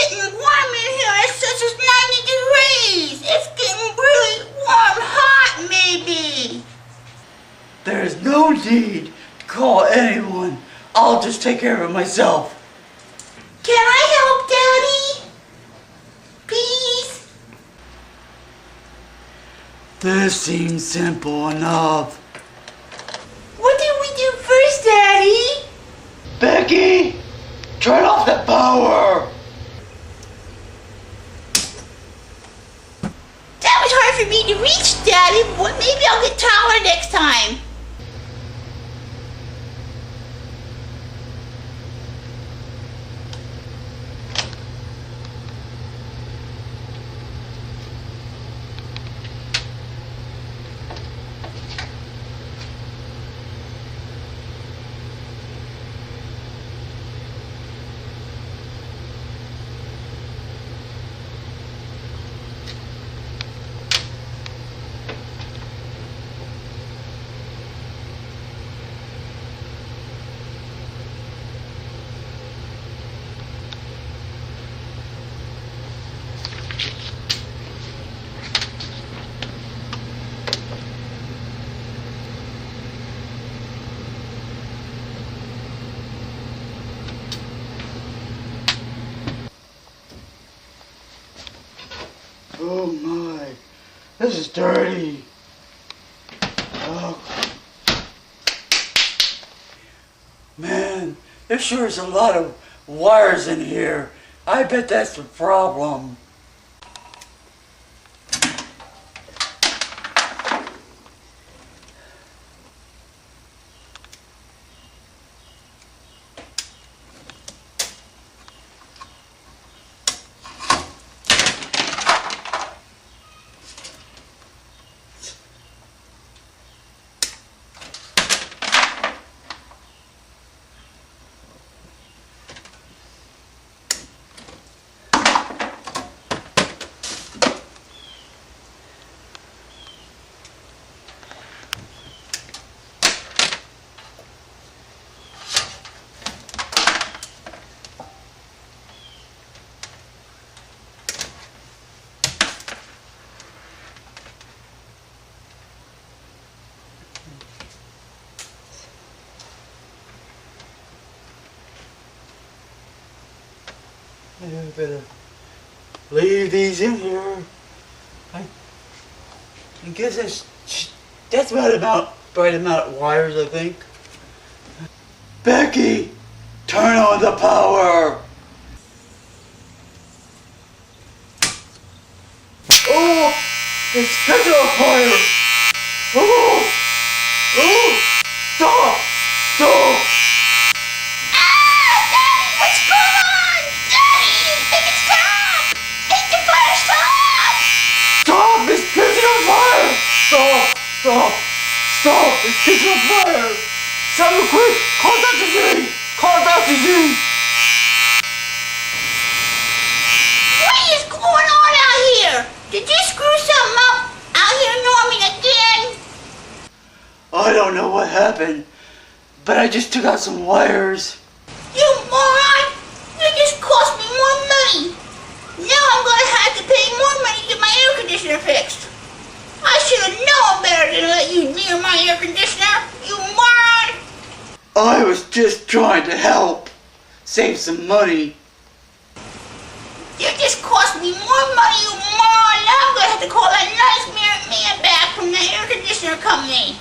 getting warm in here. It's such as 90 degrees. It's getting really warm, hot maybe. There's no need to call anyone. I'll just take care of it myself. Can I help, Daddy? Please? This seems simple enough. What do we do first, Daddy? Becky, turn off the power. That was hard for me to reach, Daddy, but maybe I'll get taller next time. Oh my, this is dirty. Oh. Man, there sure is a lot of wires in here. I bet that's the problem. I better leave these in here. I guess that's about the right amount of wires, I think. Becky, turn on the power. Oh, it's catching on fire. Oh, oh, stop, stop. Stop! Stop! It's catching on fire! Someone quick! Call Dr. Z! Call Dr. Z! What is going on out here? Did you screw something up out here, Norman, again? I don't know what happened, but I just took out some wires. You moron! You just cost me more money! Now I'm gonna have to pay more money to get my air conditioner fixed. I should have known better than to let you near my air conditioner, you moron! I was just trying to help. Save some money. You just cost me more money, you moron! Now I'm gonna have to call that nice man back from the air conditioner company.